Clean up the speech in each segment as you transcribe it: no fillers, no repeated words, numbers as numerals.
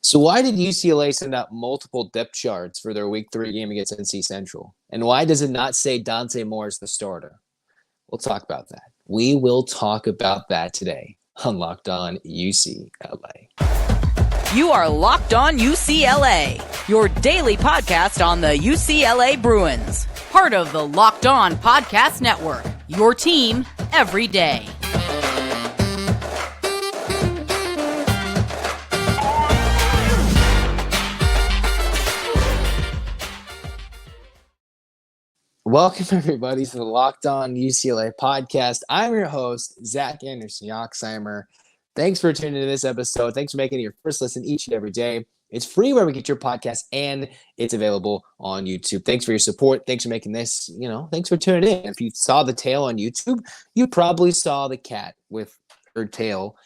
So why did UCLA send out multiple depth charts for their Week 3 game against NC Central? And why does it not say Dante Moore is the starter? We'll talk about that. We will talk about that today on Locked On UCLA. You are Locked On UCLA, your daily podcast on the UCLA Bruins. Part of the Locked On Podcast Network, your team every day. Welcome, everybody, to the Locked On UCLA podcast. I'm your host, Zach Anderson-Yoxsimer. Thanks for tuning into this episode. Thanks for making it your first listen each and every day. It's free where we get your podcast, and it's available on YouTube. Thanks for your support. Thanks for making this, thanks for tuning in. If you saw the tail on YouTube, you probably saw the cat with her tail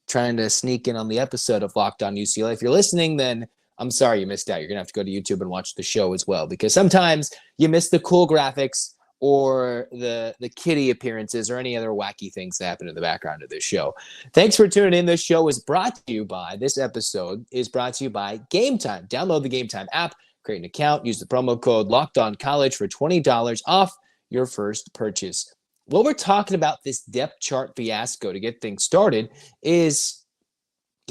trying to sneak in on the episode of Locked On UCLA. If you're listening, then I'm sorry you missed out. You're going to have to go to YouTube and watch the show as well, because sometimes you miss the cool graphics or the kitty appearances or any other wacky things that happen in the background of this show. Thanks for tuning in. This episode is brought to you by Game Time. Download the Game Time app, create an account, use the promo code LOCKEDONCollege for $20 off your first purchase. What we're talking about, this depth chart fiasco to get things started, is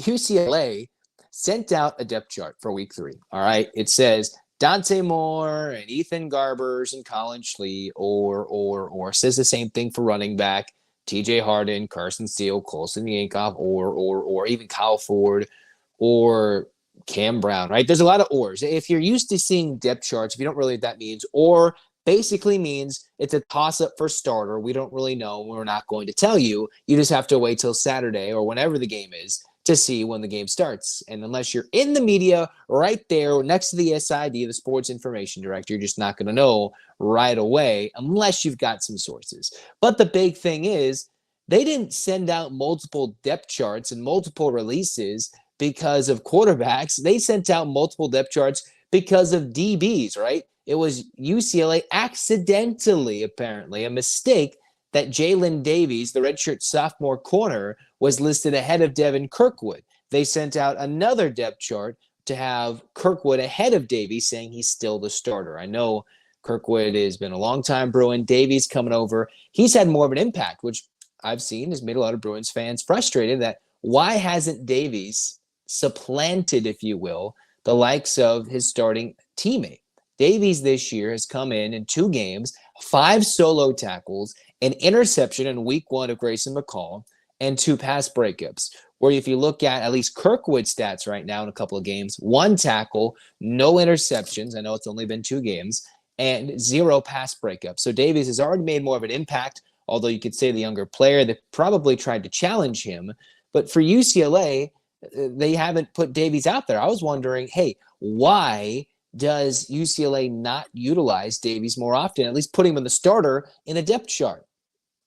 UCLA sent out a depth chart for Week 3. All right. It says Dante Moore and Ethan Garbers and Colin Schlee, or says the same thing for running back, TJ Harden, Carson Steele, Colson Yankoff, or even Kyle Ford or Cam Brown, right? There's a lot of ors. If you're used to seeing depth charts, if you don't really know what that means, or basically means it's a toss-up for starter. We don't really know. We're not going to tell you. You just have to wait till Saturday or whenever the game is to see when the game starts. And unless you're in the media right there next to the SID, the Sports Information Director, you're just not going to know right away unless you've got some sources. But the big thing is they didn't send out multiple depth charts and multiple releases because of quarterbacks. They sent out multiple depth charts because of DBs, right? It was UCLA accidentally, apparently, a mistake that Jalen Davies, the redshirt sophomore corner, was listed ahead of Devin Kirkwood. They sent out another depth chart to have Kirkwood ahead of Davies, saying he's still the starter. I know Kirkwood has been a long-time Bruin. Davies coming over. He's had more of an impact, which I've seen has made a lot of Bruins fans frustrated that why hasn't Davies supplanted, if you will, the likes of his starting teammate? Davies this year has come in 2 games, 5 solo tackles, an interception in Week 1 of Grayson McCall, and 2 pass breakups. Where if you look at least Kirkwood's stats right now in a couple of games, 1 tackle, no interceptions. I know it's only been 2 games, and 0 pass breakups. So Davies has already made more of an impact, although you could say the younger player that probably tried to challenge him. But for UCLA, they haven't put Davies out there. I was wondering, hey, why does UCLA not utilize Davies more often, at least put him in the starter in a depth chart?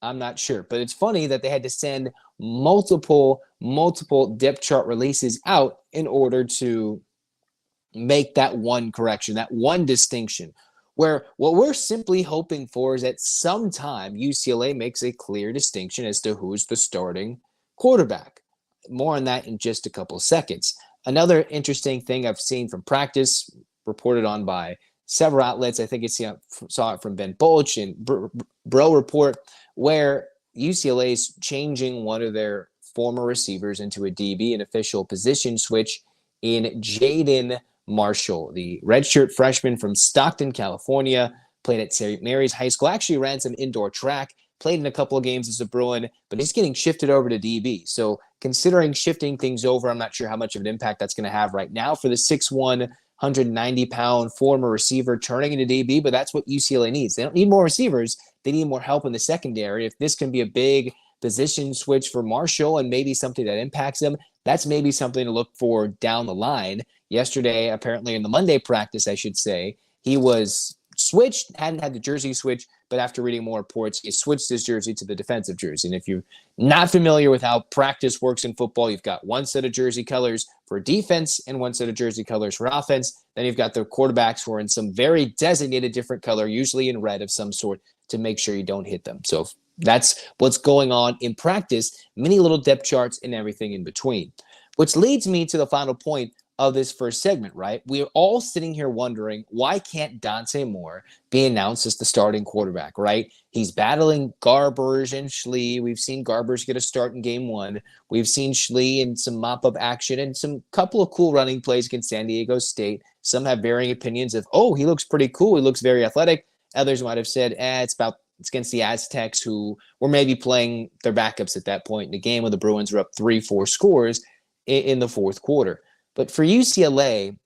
I'm not sure, but it's funny that they had to send multiple depth chart releases out in order to make that one correction, that one distinction, where what we're simply hoping for is that sometime UCLA makes a clear distinction as to who's the starting quarterback. More on that in just a couple of seconds. Another interesting thing I've seen from practice, reported on by several outlets, I think saw it from Ben Bolch and Bro Report, where UCLA is changing one of their former receivers into a DB, an official position switch in Jaden Marshall, the redshirt freshman from Stockton, California, played at St. Mary's High School, actually ran some indoor track, played in a couple of games as a Bruin, but he's getting shifted over to DB. So considering shifting things over, I'm not sure how much of an impact that's going to have right now for the 6'1", 190-pound former receiver turning into DB, but that's what UCLA needs. They don't need more receivers. They need more help in the secondary. If this can be a big position switch for Marshall and maybe something that impacts him, that's maybe something to look for down the line. Yesterday, apparently in the Monday practice, I should say, he was switched, hadn't had the jersey switch, but after reading more reports, he switched his jersey to the defensive jersey. And if you're not familiar with how practice works in football, you've got one set of jersey colors for defense and one set of jersey colors for offense. Then you've got the quarterbacks who are in some very designated different color, usually in red of some sort, to make sure you don't hit them. So that's what's going on in practice, many little depth charts and everything in between. Which leads me to the final point of this first segment, right? We're all sitting here wondering, why can't Dante Moore be announced as the starting quarterback, right? He's battling Garbers and Schlee. We've seen Garbers get a start in game one. We've seen Schlee in some mop-up action and some couple of cool running plays against San Diego State. Some have varying opinions of, oh, he looks pretty cool. He looks very athletic. Others might have said, it's against the Aztecs, who were maybe playing their backups at that point in the game when the Bruins were up 3-4 scores in the fourth quarter. But for UCLA,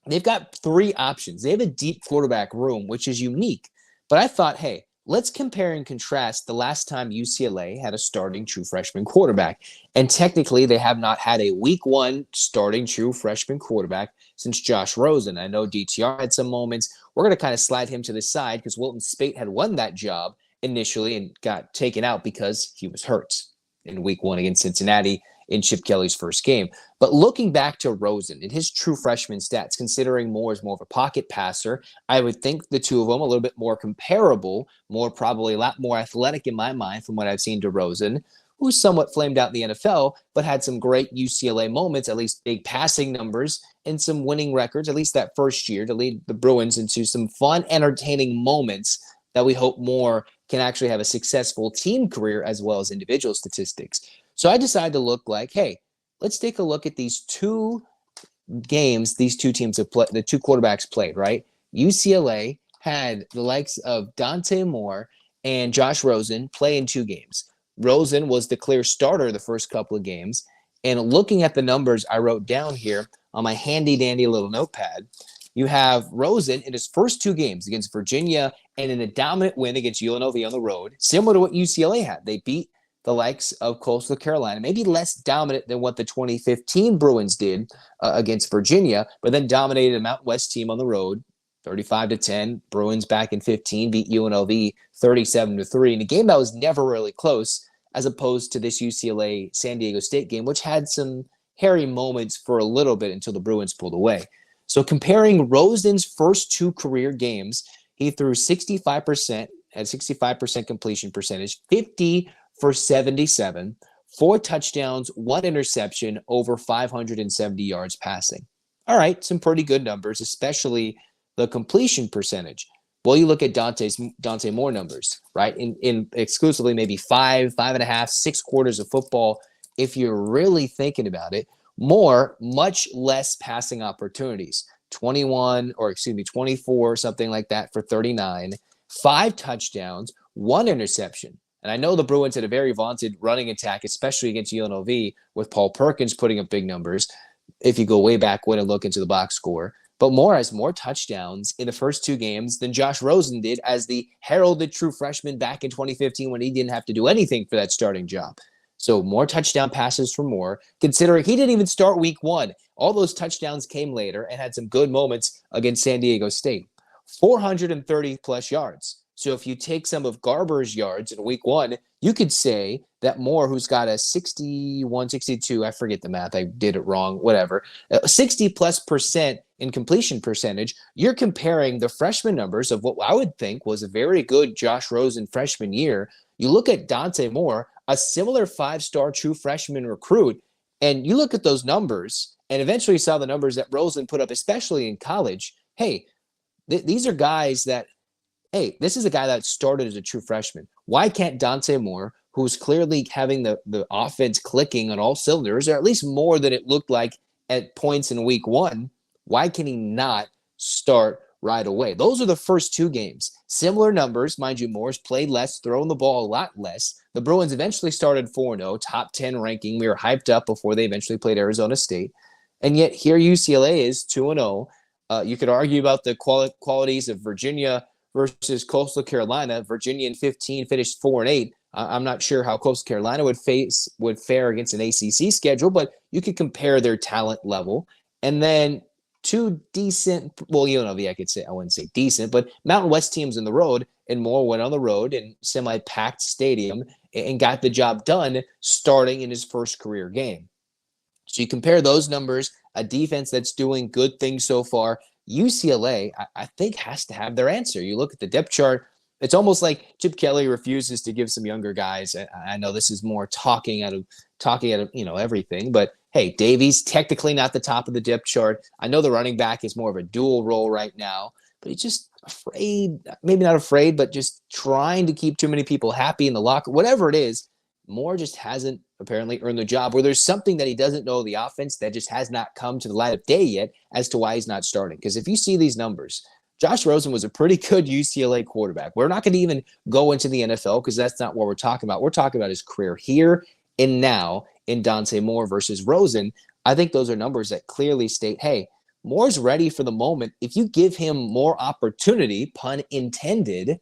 they've got three options. They have a deep quarterback room, which is unique. But I thought, hey, let's compare and contrast the last time UCLA had a starting true freshman quarterback. And technically, they have not had a week one starting true freshman quarterback since Josh Rosen. I know DTR had some moments. We're going to kind of slide him to the side because Wilton Speight had won that job initially and got taken out because he was hurt in week one against Cincinnati in Chip Kelly's first game. But looking back to Rosen and his true freshman stats, considering Moore is more of a pocket passer, I would think the two of them a little bit more comparable, probably a lot more athletic in my mind from what I've seen to Rosen, who's somewhat flamed out in the NFL, but had some great UCLA moments, at least big passing numbers and some winning records, at least that first year, to lead the Bruins into some fun, entertaining moments that we hope Moore can actually have a successful team career as well as individual statistics. So I decided to look like, hey, let's take a look at these two games these two teams have played, the two quarterbacks played, right? UCLA had the likes of Dante Moore and Josh Rosen play in two games. Rosen was the clear starter the first couple of games. And looking at the numbers I wrote down here on my handy-dandy little notepad, you have Rosen in his first two games against Virginia and in a dominant win against UNLV on the road, similar to what UCLA had. They beat the likes of Coastal Carolina, maybe less dominant than what the 2015 Bruins did against Virginia, but then dominated a Mountain West team on the road, 35-10. Bruins back in 15 beat UNLV 37-3 in a game that was never really close, as opposed to this UCLA San Diego State game, which had some hairy moments for a little bit until the Bruins pulled away. So comparing Rosen's first two career games, he threw 65%, had 65% completion percentage, 50 for 77, 4 touchdowns, 1 interception, over 570 yards passing. All right, some pretty good numbers, especially the completion percentage. Well, you look at Dante Moore numbers, right? In exclusively maybe 5.5, 6 quarters of football, if you're really thinking about it, Moore, much less passing opportunities. 24, something like that for 39, 5 touchdowns, 1 interception. And I know the Bruins had a very vaunted running attack, especially against UNLV, with Paul Perkins putting up big numbers, if you go way back when and look into the box score. But Moore has more touchdowns in the first two games than Josh Rosen did as the heralded true freshman back in 2015 when he didn't have to do anything for that starting job. So more touchdown passes for Moore, considering he didn't even start week one. All those touchdowns came later and had some good moments against San Diego State. 430-plus yards. So if you take some of Garber's yards in week one, you could say that Moore, who's got a 61, 62, I forget the math, I did it wrong, whatever, 60+% in completion percentage, you're comparing the freshman numbers of what I would think was a very good Josh Rosen freshman year. You look at Dante Moore, a similar 5-star true freshman recruit, and you look at those numbers and eventually saw the numbers that Rosen put up, especially in college. Hey, these are guys that, hey, this is a guy that started as a true freshman. Why can't Dante Moore, who's clearly having the offense clicking on all cylinders, or at least more than it looked like at points in week one, why can he not start right away? Those are the first two games. Similar numbers, mind you, Moore's played less, thrown the ball a lot less. The Bruins eventually started 4-0, top 10 ranking. We were hyped up before they eventually played Arizona State. And yet here UCLA is 2-0. You could argue about the qualities of Virginia versus Coastal Carolina. Virginia in 15 finished 4-8. I'm not sure how Coastal Carolina would fare against an ACC schedule, but you could compare their talent level. And then two decent, well, UNLV, I wouldn't say decent, but Mountain West teams on the road, and Moore went on the road in semi-packed stadium and got the job done starting in his first career game. So you compare those numbers, a defense that's doing good things so far. UCLA, I think, has to have their answer. You look at the depth chart, it's almost like Chip Kelly refuses to give some younger guys. I know this is more talking out of everything, but hey, Davies, technically not the top of the depth chart. I know the running back is more of a dual role right now, but he's just afraid, maybe not afraid, but just trying to keep too many people happy in the locker, whatever it is. Moore just hasn't apparently earned the job, where there's something that he doesn't know the offense that just has not come to the light of day yet as to why he's not starting. Because if you see these numbers, Josh Rosen was a pretty good UCLA quarterback. We're not going to even go into the NFL because that's not what we're talking about. We're talking about his career here and now in Dante Moore versus Rosen. I think those are numbers that clearly state, hey, Moore's ready for the moment. If you give him more opportunity, pun intended,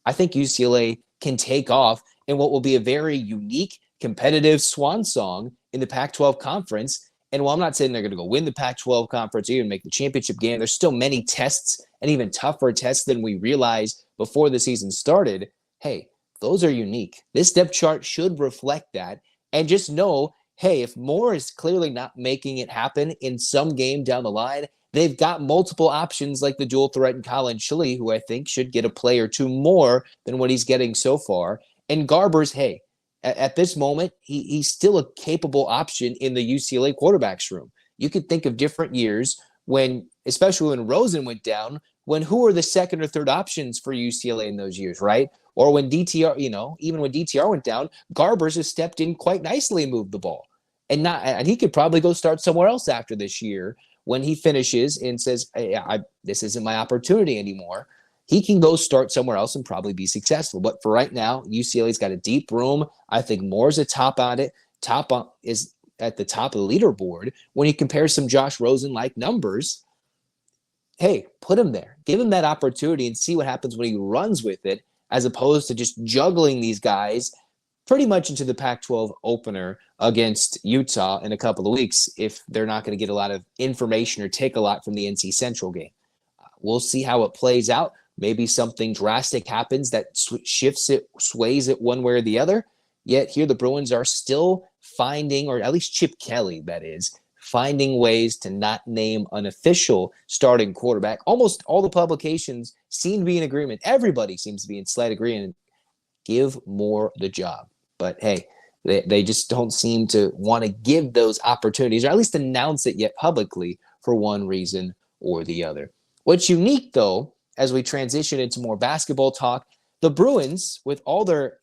I think UCLA can take off in what will be a very unique, competitive swan song in the Pac-12 conference. And while I'm not saying they're going to go win the Pac-12 conference or even make the championship game, there's still many tests and even tougher tests than we realized before the season started. Hey, those are unique. This depth chart should reflect that. And just know, hey, if Moore is clearly not making it happen in some game down the line, they've got multiple options like the dual threat in Colin Chile, who I think should get a play or two more than what he's getting so far. And Garbers, hey, at this moment, he's still a capable option in the UCLA quarterbacks room. You could think of different years when, especially when Rosen went down, when who were the second or third options for UCLA in those years, right? Or when DTR, even when DTR went down, Garbers has stepped in quite nicely and moved the ball. And he could probably go start somewhere else after this year when he finishes and says, hey, this isn't my opportunity anymore. He can go start somewhere else and probably be successful. But for right now, UCLA's got a deep room. I think Moore's a top on it. Is at the top of the leaderboard. When he compares some Josh Rosen-like numbers, hey, put him there. Give him that opportunity and see what happens when he runs with it, as opposed to just juggling these guys pretty much into the Pac-12 opener against Utah in a couple of weeks if they're not going to get a lot of information or take a lot from the NC Central game. We'll see how it plays out. Maybe something drastic happens that shifts it, sways it one way or the other. Yet here the Bruins are still finding, or at least Chip Kelly, that is, finding ways to not name an official starting quarterback. Almost all the publications seem to be in agreement. Everybody seems to be in slight agreement. Give Moore the job. But hey, they just don't seem to want to give those opportunities, or at least announce it yet publicly, for one reason or the other. What's unique, though, as we transition into more basketball talk, the Bruins, with all their,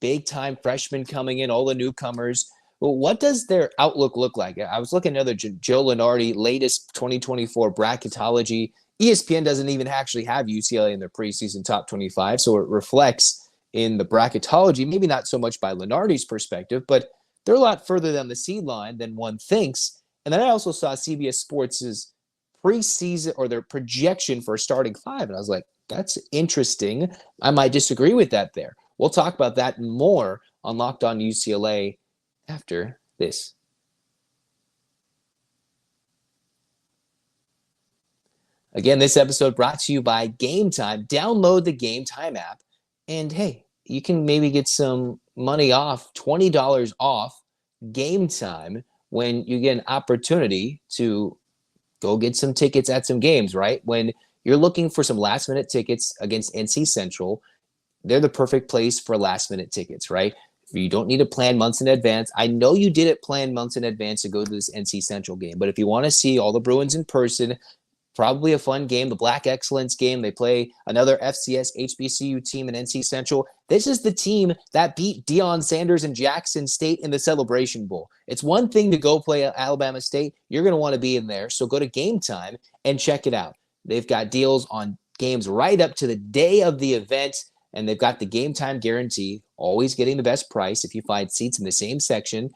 big-time freshmen coming in, all the newcomers, well, what does their outlook look like? I was looking at another Joe Lunardi latest 2024 bracketology. ESPN doesn't even actually have UCLA in their preseason top 25, so it reflects in the bracketology, maybe not so much by Lunardi's perspective, but they're a lot further down the seed line than one thinks. And then I also saw CBS Sports' preseason, or their projection for a starting five, and I was like, that's interesting. I might disagree with that there. We'll talk about that and more on Locked On UCLA after this. Again, this episode brought to you by Game Time. Download the Game Time app, and hey, you can maybe get some money off, $20 off Game Time when you get an opportunity to go get some tickets at some games, right? When you're looking for some last-minute tickets against NC Central, they're the perfect place for last-minute tickets, right? You don't need to plan months in advance. I know you didn't plan months in advance to go to this NC Central game, but if you want to see all the Bruins in person, probably a fun game, the Black Excellence game. They play another FCS HBCU team in NC Central. This is the team that beat Deion Sanders and Jackson State in the Celebration Bowl. It's one thing to go play Alabama State. You're going to want to be in there, so go to Game Time and check it out. They've got deals on games right up to the day of the event, and they've got the Game Time guarantee, always getting the best price. If you find seats in the same section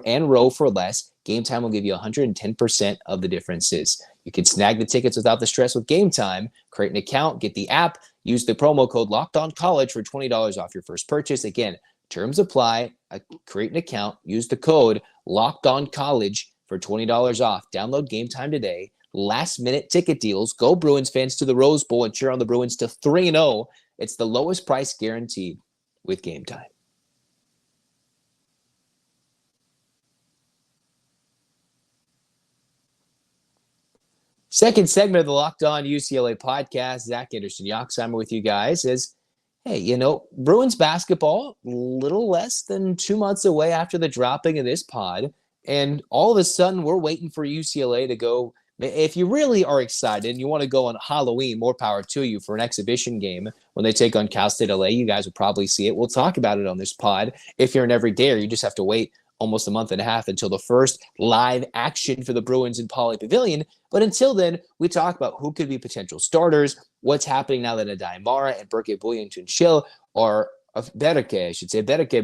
and row for less, Game Time will give you 110% of the differences. You can snag the tickets without the stress with Game Time. Create an account, get the app, use the promo code LOCKEDONCollege for $20 off your first purchase. Again, terms apply. Create an account, use the code LOCKEDONCollege for $20 off. Download Game Time today. Last-minute ticket deals. Go Bruins fans to the Rose Bowl and cheer on the Bruins to 3-0. It's the lowest price guaranteed with Game Time. Second segment of the Locked On UCLA podcast. Zach Anderson-Yoxsimer with you guys is, hey, Bruins basketball, little less than 2 months away after the dropping of this pod. And all of a sudden, we're waiting for UCLA to go. If you really are excited and you want to go on Halloween, more power to you for an exhibition game when they take on Cal State LA. You guys will probably see it. We'll talk about it on this pod. If you're an everydayer, you just have to wait almost a month and a half until the first live action for the Bruins in Pauley Pavilion. But until then, we talk about who could be potential starters, what's happening now that Dante Moore and Berke Bullington-Chill are Berke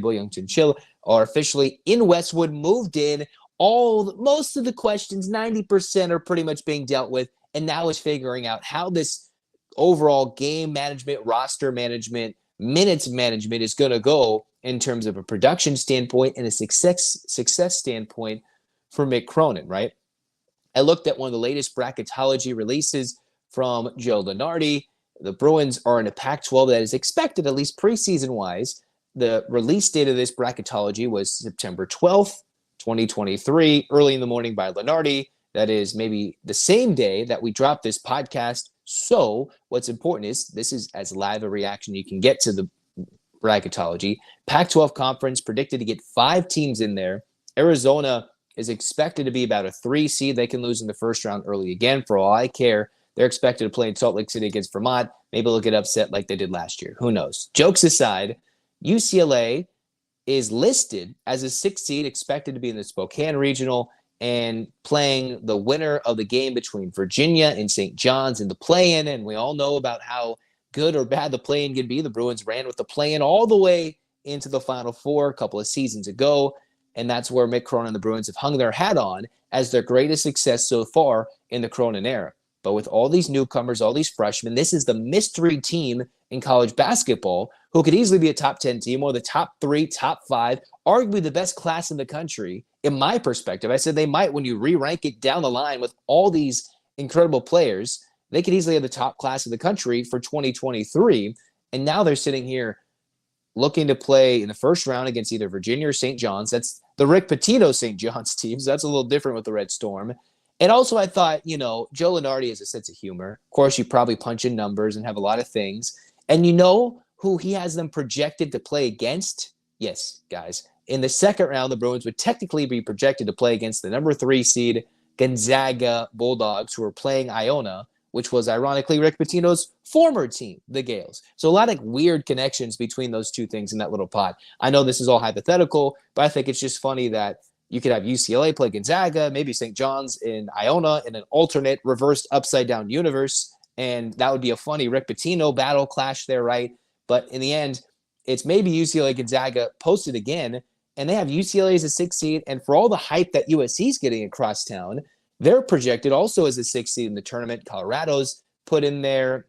Bullington-Chill are officially in Westwood, moved in. Most of the questions, 90% are pretty much being dealt with, and now it's figuring out how this overall game management, roster management, minutes management is going to go in terms of a production standpoint and a success standpoint for Mick Cronin, right? I looked at one of the latest bracketology releases from Joe Lunardi. The Bruins are in a Pac-12 that is expected, at least preseason-wise. The release date of this bracketology was September 12th, 2023, early in the morning by Lunardi. That is maybe the same day that we dropped this podcast. So what's important is this is as live a reaction you can get to the bracketology. Pac-12 conference predicted to get 5 teams in there. Arizona is expected to be about a 3 seed. They can lose in the first round early again. For all I care, they're expected to play in Salt Lake City against Vermont. Maybe they'll get upset like they did last year. Who knows? Jokes aside, UCLA is listed as a 6th seed, expected to be in the Spokane Regional and playing the winner of the game between Virginia and St. John's in the play-in. And we all know about how good or bad the play-in can be. The Bruins ran with the play-in all the way into the Final Four a couple of seasons ago. And that's where Mick Cronin and the Bruins have hung their hat on as their greatest success so far in the Cronin era. But with all these newcomers, all these freshmen, this is the mystery team in college basketball who could easily be a top 10 team or the top 3, top 5, arguably the best class in the country. In my perspective, I said they might, when you re-rank it down the line with all these incredible players, they could easily have the top class in the country for 2023. And now they're sitting here looking to play in the first round against either Virginia or St. John's. That's the Rick Pitino St. John's teams. That's a little different with the Red Storm. And also I thought, Joe Lunardi has a sense of humor. Of course, you probably punch in numbers and have a lot of things. And you know who he has them projected to play against? Yes, guys. In the second round, the Bruins would technically be projected to play against the number 3 seed Gonzaga Bulldogs, who are playing Iona, which was ironically Rick Pitino's former team, the Gales. So a lot of weird connections between those two things in that little pot. I know this is all hypothetical, but I think it's just funny that you could have UCLA play Gonzaga, maybe St. John's in Iona in an alternate reversed upside down universe. And that would be a funny Rick Pitino battle clash there, right? But in the end, it's maybe UCLA Gonzaga posted again, and they have UCLA as a 6th seed. And for all the hype that USC is getting across town, they're projected also as a 6th seed in the tournament. Colorado's put in there.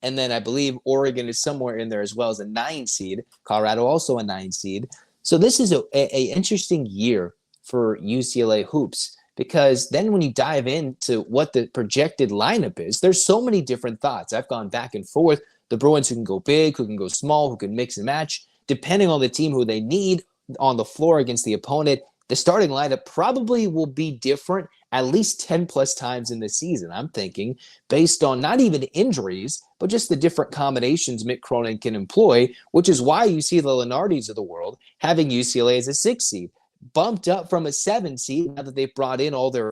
And then I believe Oregon is somewhere in there as well as a 9 seed. Colorado also a 9 seed. So this is a interesting year for UCLA hoops, because then when you dive into what the projected lineup is, there's so many different thoughts. I've gone back and forth. The Bruins who can go big, who can go small, who can mix and match, depending on the team who they need on the floor against the opponent. The starting lineup probably will be different at least 10 plus times in the season, I'm thinking, based on not even injuries, but just the different combinations Mick Cronin can employ, which is why you see the Lunardis of the world having UCLA as a 6 seed, bumped up from a 7 seed now that they've brought in all their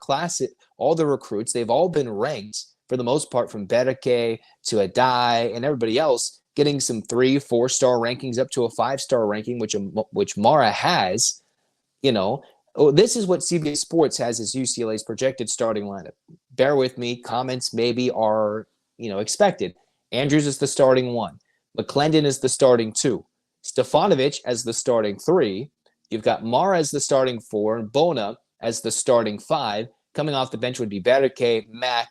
recruits. They've all been ranked for the most part, from Berke to Adai and everybody else, getting some 3-4 star rankings up to a 5-star ranking, which Mara has. This is what CBS Sports has as UCLA's projected starting lineup. Bear with me. Comments maybe are, expected. Andrews is the starting 1. McClendon is the starting 2. Stefanovic as the starting 3. You've got Mara as the starting 4 and Bona as the starting 5. Coming off the bench would be Berke, Mack,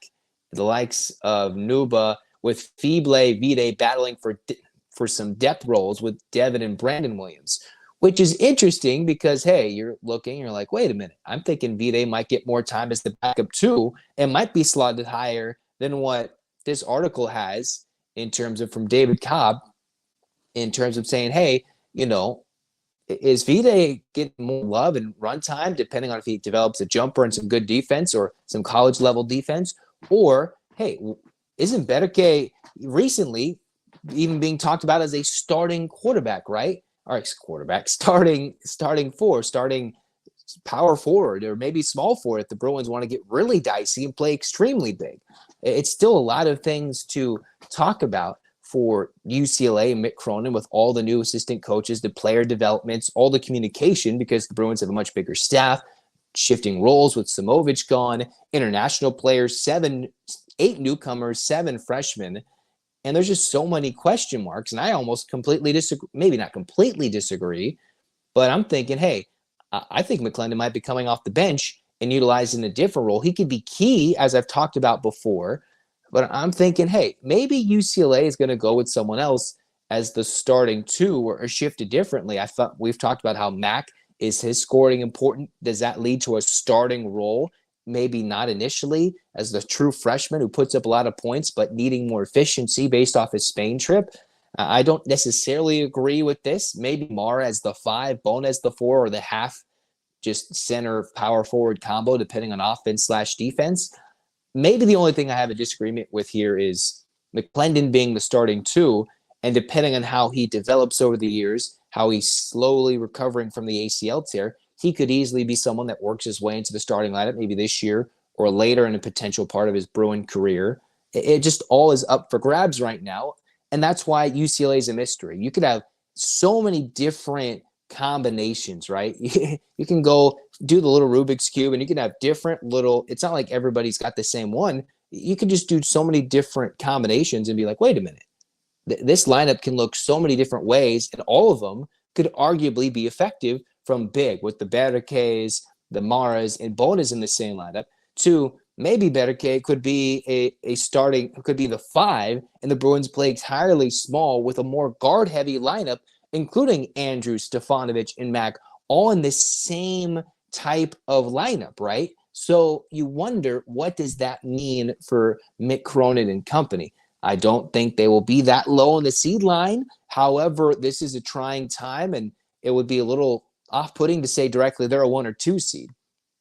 the likes of Nuba, with Feeble, Vide battling for some depth roles with Devin and Brandon Williams, which is interesting because, hey, you're like, wait a minute. I'm thinking Vide might get more time as the backup too and might be slotted higher than what this article has in terms of from David Cobb, in terms of saying, hey, is Vide getting more love and run time depending on if he develops a jumper and some good defense or some college level defense? Or, hey, isn't Berke recently even being talked about as a starting quarterback, right? Or starting power forward or maybe small forward if the Bruins want to get really dicey and play extremely big. It's still a lot of things to talk about for UCLA and Mick Cronin with all the new assistant coaches, the player developments, all the communication, because the Bruins have a much bigger staff, shifting roles with Samovic gone, international players, 8 newcomers, 7 freshmen. And there's just so many question marks. And I almost completely disagree, maybe not completely disagree, but I'm thinking, hey, I think McClendon might be coming off the bench and utilizing a different role. He could be key, as I've talked about before, but I'm thinking, hey, maybe UCLA is going to go with someone else as the starting 2 or shift it differently. I thought we've talked about how Mac is his scoring important. Does that lead to a starting role? Maybe not initially as the true freshman who puts up a lot of points, but needing more efficiency based off his Spain trip. I don't necessarily agree with this. Maybe Mar as the 5, Bone as the 4, or the half just center power forward combo, depending on offense/defense. Maybe the only thing I have a disagreement with here is McClendon being the starting 2, and depending on how he develops over the years, how he's slowly recovering from the ACL tear, he could easily be someone that works his way into the starting lineup maybe this year or later in a potential part of his Bruin career. It just all is up for grabs right now, and that's why UCLA is a mystery. You could have so many different combinations, right? You can go do the little Rubik's Cube, and you can have different little, it's not like everybody's got the same one. You can just do so many different combinations and be like, wait a minute, this lineup can look so many different ways, and all of them could arguably be effective, from big with the Berkes, the Maras, and Bonas in the same lineup, to maybe Berke could be a starting, could be the 5, and the Bruins play entirely small with a more guard-heavy lineup, including Andrew, Stefanovic, and Mac, all in this same type of lineup, right? So you wonder, what does that mean for Mick Cronin and company? I don't think they will be that low on the seed line. However, this is a trying time, and it would be a little off-putting to say directly they're a 1 or 2 seed.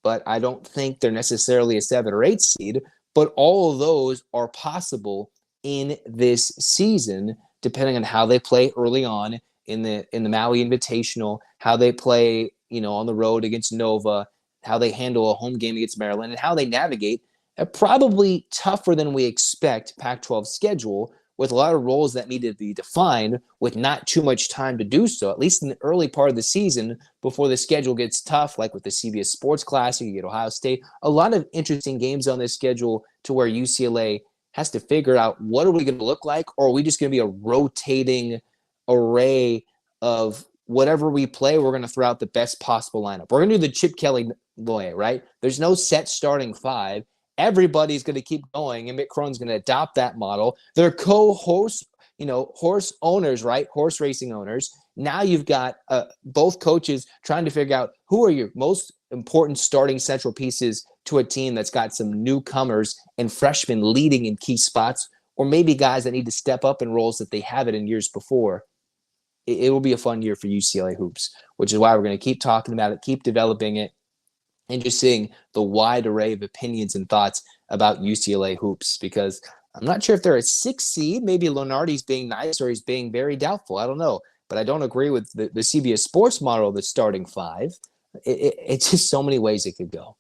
But I don't think they're necessarily a 7 or 8 seed. But all of those are possible in this season, depending on how they play early on in the Maui Invitational, how they play, on the road against Nova, how they handle a home game against Maryland, and how they navigate a probably tougher than we expect Pac-12 schedule, with a lot of roles that need to be defined with not too much time to do so, at least in the early part of the season before the schedule gets tough, like with the CBS Sports Classic, you get Ohio State. A lot of interesting games on this schedule to where UCLA has to figure out, what are we going to look like, or are we just going to be a rotating array of whatever we play, we're going to throw out the best possible lineup. We're going to do the Chip Kelly way, right? There's no set starting 5. Everybody's going to keep going, and Mick Cronin's going to adopt that model. They're co-hosts, horse owners, right? Horse racing owners. Now you've got both coaches trying to figure out who are your most important starting central pieces to a team that's got some newcomers and freshmen leading in key spots, or maybe guys that need to step up in roles that they haven't in years before. It will be a fun year for UCLA hoops, which is why we're going to keep talking about it, keep developing it, and just seeing the wide array of opinions and thoughts about UCLA hoops, because I'm not sure if they're a 6 seed. Maybe Lunardi's being nice, or he's being very doubtful. I don't know. But I don't agree with the CBS Sports model of the starting 5. It's just so many ways it could go.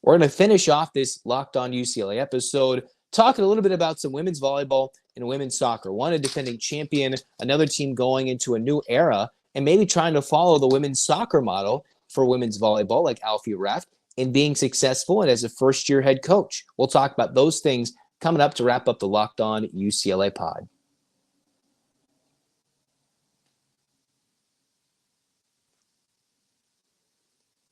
We're going to finish off this Locked On UCLA episode talking a little bit about some women's volleyball and women's soccer. One, a defending champion, another team going into a new era, and maybe trying to follow the women's soccer model for women's volleyball, like Alfie Reft, in being successful and as a first-year head coach. We'll talk about those things coming up to wrap up the Locked On UCLA pod.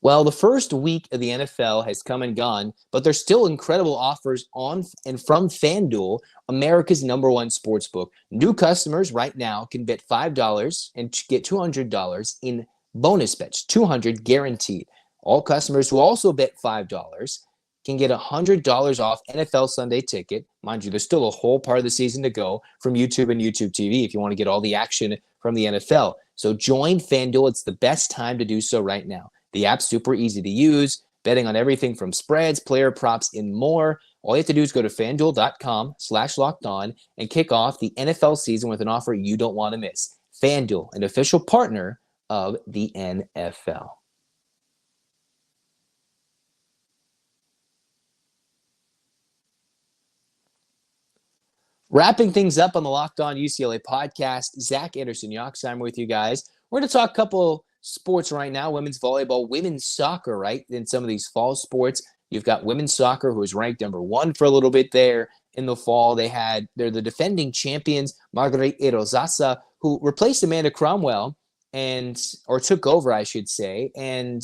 Well, the first week of the NFL has come and gone, but there's still incredible offers on and from FanDuel, America's #1 sportsbook. New customers right now can bet $5 and get $200 in bonus bets, $200 guaranteed. All customers who also bet $5 can get $100 off NFL Sunday Ticket. Mind you, there's still a whole part of the season to go from YouTube and YouTube TV if you want to get all the action from the NFL. So join FanDuel. It's the best time to do so right now. The app's super easy to use, betting on everything from spreads, player props, and more. All you have to do is go to FanDuel.com/lockedon and kick off the NFL season with an offer you don't want to miss. FanDuel, an official partner of the NFL. Wrapping things up on the Locked On UCLA podcast, Zach Anderson-Yoxsimer with you guys. We're going to talk a couple sports right now, women's volleyball, women's soccer, right? In some of these fall sports, you've got women's soccer, who was ranked number 1 for a little bit there in the fall. They're the defending champions, Marguerite Rosasa, who replaced Amanda Cromwell or took over, I should say. And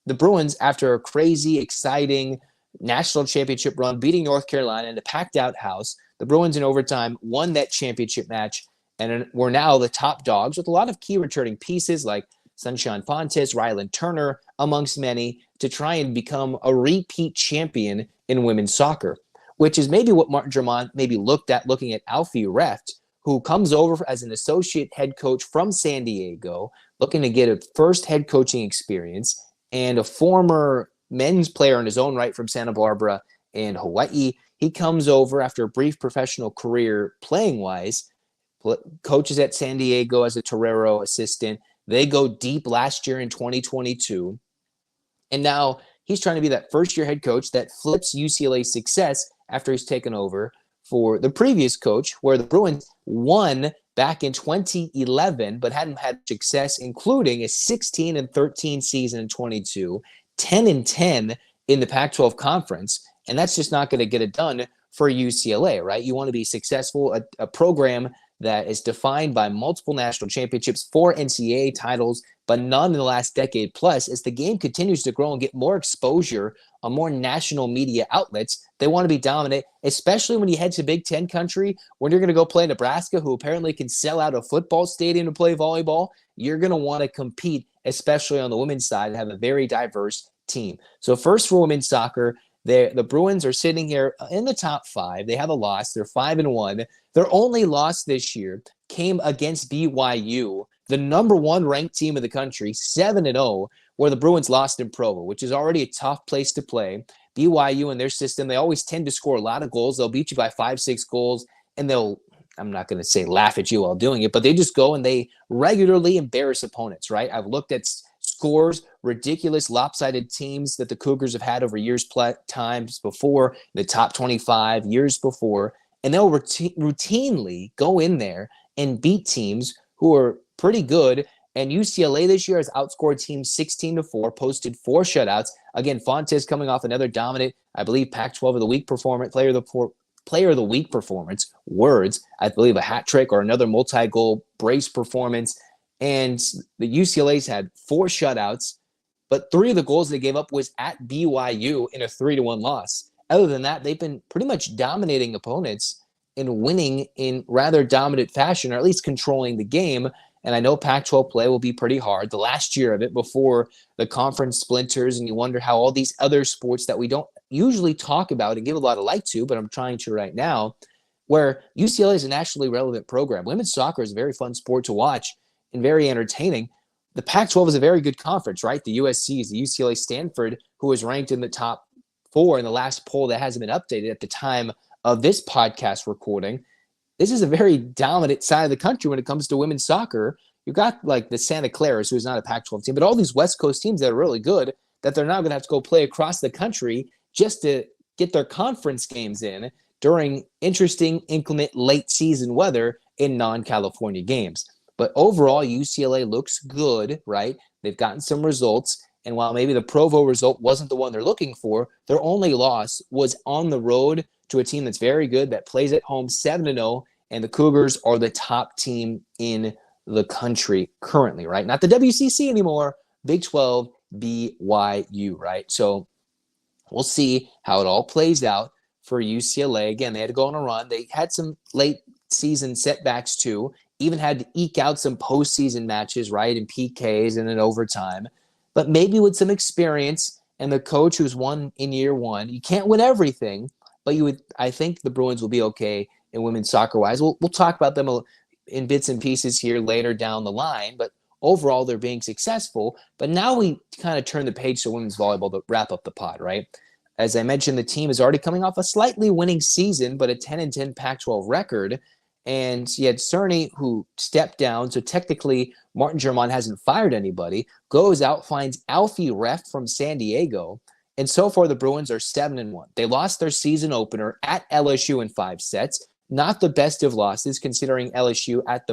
the Bruins, after a crazy, exciting national championship run, beating North Carolina in a packed-out house, the Bruins in overtime won that championship match, and we're now the top dogs with a lot of key returning pieces like Sunshine Fontes, Rylan Turner, amongst many, to try and become a repeat champion in women's soccer, which is maybe what Martin Drummond maybe looking at Alfie Reft, who comes over as an associate head coach from San Diego, looking to get a first head coaching experience, and a former men's player in his own right from Santa Barbara and Hawaii. He comes over after a brief professional career playing-wise, coaches at San Diego as a Torero assistant. They go deep last year in 2022. And now he's trying to be that first-year head coach that flips UCLA's success after he's taken over for the previous coach, where the Bruins won back in 2011 but hadn't had success, including a 16-13 season in 22, 10-10 in the Pac-12 conference. And that's just not going to get it done for UCLA, right? You want to be successful, a program that is defined by multiple national championships, 4 NCAA titles, but none in the last decade plus. As the game continues to grow and get more exposure on more national media outlets, they want to be dominant, especially when you head to Big Ten country, when you're going to go play Nebraska, who apparently can sell out a football stadium to play volleyball. You're going to want to compete, especially on the women's side, and have a very diverse team. So first for women's soccer, the Bruins are sitting here in the top 5. They have a loss. They're 5-1. Their only loss this year came against BYU, the number 1 ranked team in the country, 7-0, where the Bruins lost in Provo, which is already a tough place to play. BYU in their system, they always tend to score a lot of goals. They'll beat you by 5-6 goals, and I'm not going to say laugh at you while doing it, but they just go and they regularly embarrass opponents, right? I've looked at scores, ridiculous lopsided teams that the Cougars have had over times before, the top 25 years before, and they'll routinely go in there and beat teams who are pretty good. And UCLA this year has outscored teams 16-4, posted 4 shutouts. Again, Fontes coming off another dominant, I believe, Pac-12 of the week player of the week performance. Words, I believe, a hat trick or another multi-goal brace performance. And the UCLA's had 4 shutouts, but 3 of the goals they gave up was at BYU in a 3-1 loss. Other than that, they've been pretty much dominating opponents and winning in rather dominant fashion, or at least controlling the game. And I know Pac-12 play will be pretty hard, the last year of it before the conference splinters, and you wonder how all these other sports that we don't usually talk about and give a lot of light to, but I'm trying to right now, where UCLA is a nationally relevant program. Women's soccer is a very fun sport to watch and very entertaining. The Pac-12 is a very good conference, right? The USC's, the UCLA Stanford, who was ranked in the top 4 in the last poll that hasn't been updated at the time of this podcast recording. This is a very dominant side of the country when it comes to women's soccer. You've got like the Santa Claras, who is not a Pac-12 team, but all these West Coast teams that are really good that they're now going to have to go play across the country just to get their conference games in during interesting, inclement late season weather in non-California games. But overall, UCLA looks good, right? They've gotten some results. And while maybe the Provo result wasn't the one they're looking for, their only loss was on the road to a team that's very good, that plays at home 7-0, and the Cougars are the top team in the country currently, right? Not the WCC anymore, Big 12, BYU, right? So we'll see how it all plays out for UCLA. Again, they had to go on a run. They had some late season setbacks too, even had to eke out some postseason matches, right, in PKs and in overtime. But maybe with some experience and the coach who's won in year 1, you can't win everything, but I think the Bruins will be okay in women's soccer-wise. We'll talk about them in bits and pieces here later down the line, but overall they're being successful. But now we kind of turn the page to women's volleyball to wrap up the pod, right? As I mentioned, the team is already coming off a slightly winning season, but a 10-10 Pac-12 record. And you had Cerny, who stepped down. So technically, Martin Drummond hasn't fired anybody. Goes out, finds Alfie Reft from San Diego. And so far, the Bruins are 7-1. They lost their season opener at LSU in 5 sets. not the best of losses, considering LSU at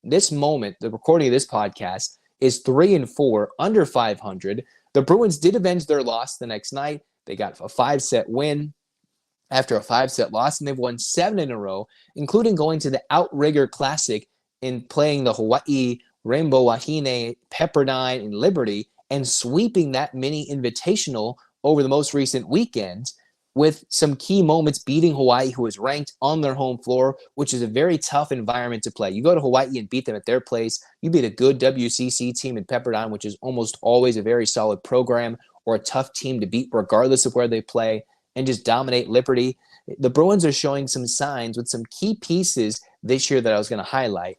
this moment, the recording of this podcast, is 3-4, under 500. The Bruins did avenge their loss the next night. They got a 5-set win after a 5-set loss, and they've won 7 in a row, including going to the Outrigger Classic and playing the Hawaii Rainbow Wahine, Pepperdine, and Liberty, and sweeping that mini invitational over the most recent weekend, with some key moments beating Hawaii, who is ranked on their home floor, which is a very tough environment to play. You go to Hawaii and beat them at their place. You beat a good WCC team in Pepperdine, which is almost always a very solid program or a tough team to beat regardless of where they play, and just dominate Liberty. The Bruins are showing some signs with some key pieces this year that I was going to highlight.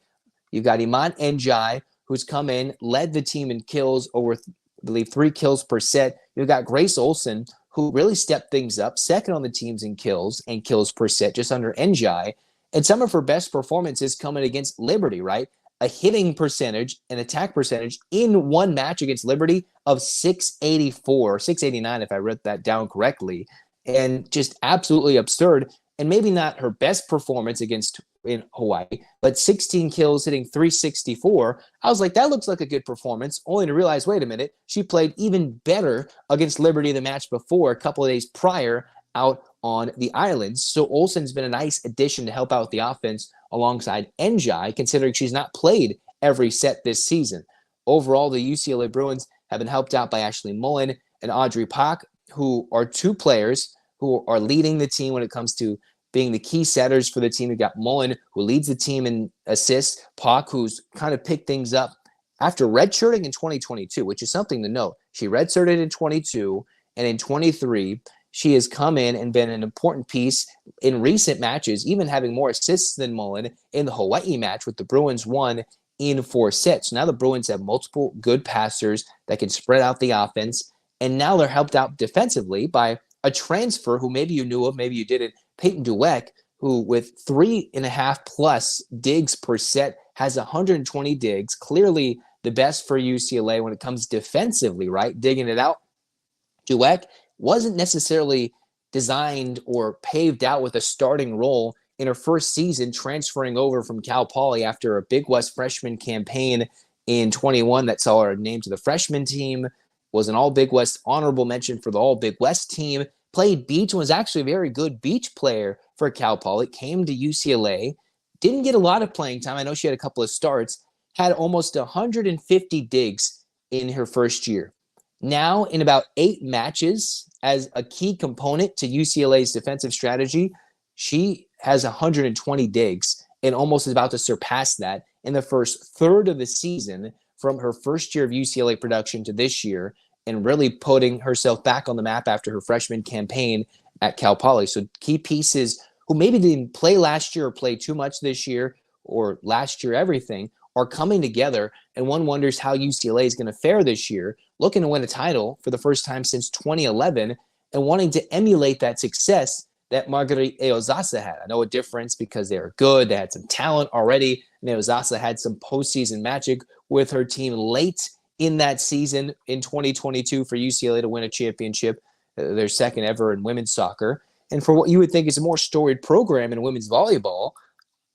You've got Iman Njai, who's come in, led the team in kills, over, I believe, 3 kills per set. You've got Grace Olson, who really stepped things up, second on the teams in kills and kills per set, just under Njai. And some of her best performances coming against Liberty, right? A hitting percentage, an attack percentage in one match against Liberty of 684, 689 if I wrote that down correctly, and just absolutely absurd. And maybe not her best performance in Hawaii, but 16 kills, hitting 364. I was like, that looks like a good performance, only to realize, wait a minute, she played even better against Liberty the match before, a couple of days prior, out on the islands. So Olsen's been a nice addition to help out with the offense alongside Njai, considering she's not played every set this season. Overall, the UCLA Bruins have been helped out by Ashley Mullen and Audrey Pak, who are 2 players who are leading the team when it comes to being the key setters for the team. We've got Mullen, who leads the team in assists, Pak, who's kind of picked things up after redshirting in 2022, which is something to note. She redshirted in 22, and in 23, she has come in and been an important piece in recent matches, even having more assists than Mullen in the Hawaii match, with the Bruins won in 4 sets. So now the Bruins have multiple good passers that can spread out the offense, and now they're helped out defensively by a transfer who maybe you knew of, maybe you didn't, Peyton Dweck, who with 3.5 plus digs per set has 120 digs, clearly the best for UCLA when it comes defensively, right? Digging it out. Dweck wasn't necessarily designed or paved out with a starting role in her first season, transferring over from Cal Poly after a Big West freshman campaign in 21 that saw her named to the freshman team, was an All Big West honorable mention for the All Big West team, played beach and was actually a very good beach player for Cal Poly, came to UCLA, didn't get a lot of playing time. I know she had a couple of starts, had almost 150 digs in her first year. Now, in about 8 matches, as a key component to UCLA's defensive strategy, she has 120 digs and almost is about to surpass that in the first third of the season, from her first year of UCLA production to this year, and really putting herself back on the map after her freshman campaign at Cal Poly. So key pieces who maybe didn't play last year or play too much this year, or last year everything, are coming together, and one wonders how UCLA is going to fare this year, looking to win a title for the first time since 2011 and wanting to emulate that success that Marguerite Eozasa had. I know a difference because they were good, they had some talent already, and Eozasa had some postseason magic with her team late in that season in 2022 for UCLA to win a championship, their second ever in women's soccer. And for what you would think is a more storied program in women's volleyball,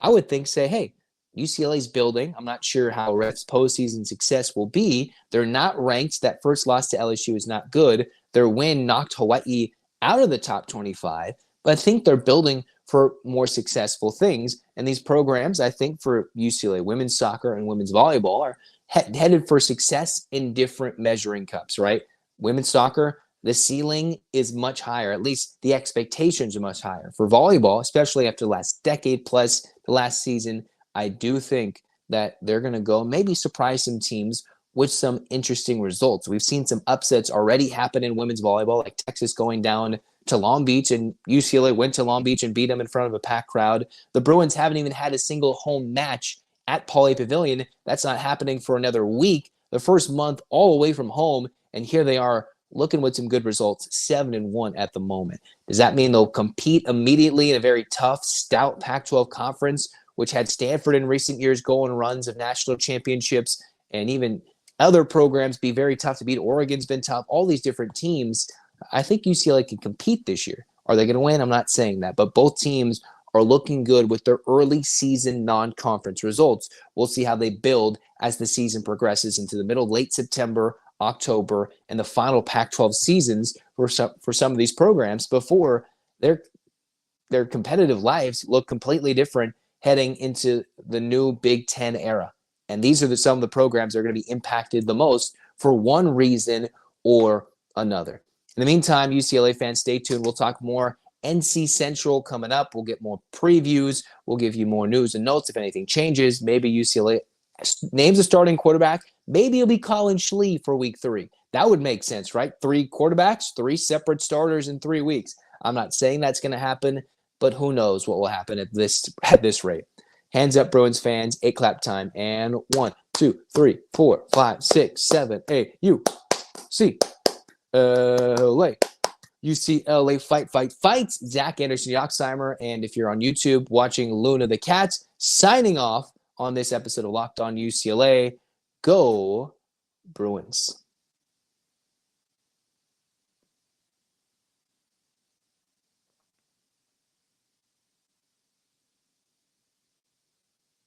I would think, say, hey, UCLA's building. I'm not sure how Ref's postseason success will be. They're not ranked. That first loss to LSU is not good. Their win knocked Hawaii out of the top 25, but I think they're building for more successful things. And these programs, I think, for UCLA women's soccer and women's volleyball are headed for success in different measuring cups, right? Women's soccer, the ceiling is much higher. At least the expectations are much higher. For volleyball, especially after the last decade plus the last season, I do think that they're going to go maybe surprise some teams with some interesting results. We've seen some upsets already happen in women's volleyball, like Texas going down to Long Beach, and UCLA went to Long Beach and beat them in front of a packed crowd. The Bruins haven't even had a single home match at Pauley Pavilion. That's not happening for another week. The first month all away from home, and here they are looking with some good results, 7-1 at the moment. Does that mean they'll compete immediately in a very tough, stout Pac-12 conference, which had Stanford in recent years go on runs of national championships, and even other programs be very tough to beat? Oregon's been tough. All these different teams, I think UCLA can compete this year. Are they going to win? I'm not saying that, but both teams are are looking good with their early season non-conference results. We'll see how they build as the season progresses into the late September, October, and the final Pac-12 seasons for some of these programs before their competitive lives look completely different heading into the new Big Ten era. And these are some of the programs that are going to be impacted the most for one reason or another. In the meantime, UCLA fans, stay tuned. We'll talk more NC Central coming up. We'll get more previews. We'll give you more news and notes if anything changes. Maybe UCLA names a starting quarterback. Maybe you'll be calling Schlee for week 3. That would make sense, right? 3 quarterbacks, 3 separate starters in 3 weeks. I'm not saying that's going to happen, but who knows what will happen at this rate. Hands up, Bruins fans. 8 clap time. And 1, 2, 3, 4, 5, 6, 7, 8. UCLA. UCLA fight. Zach Anderson-Yoxsimer. And if you're on YouTube watching Luna the Cats, signing off on this episode of Locked On UCLA. Go Bruins.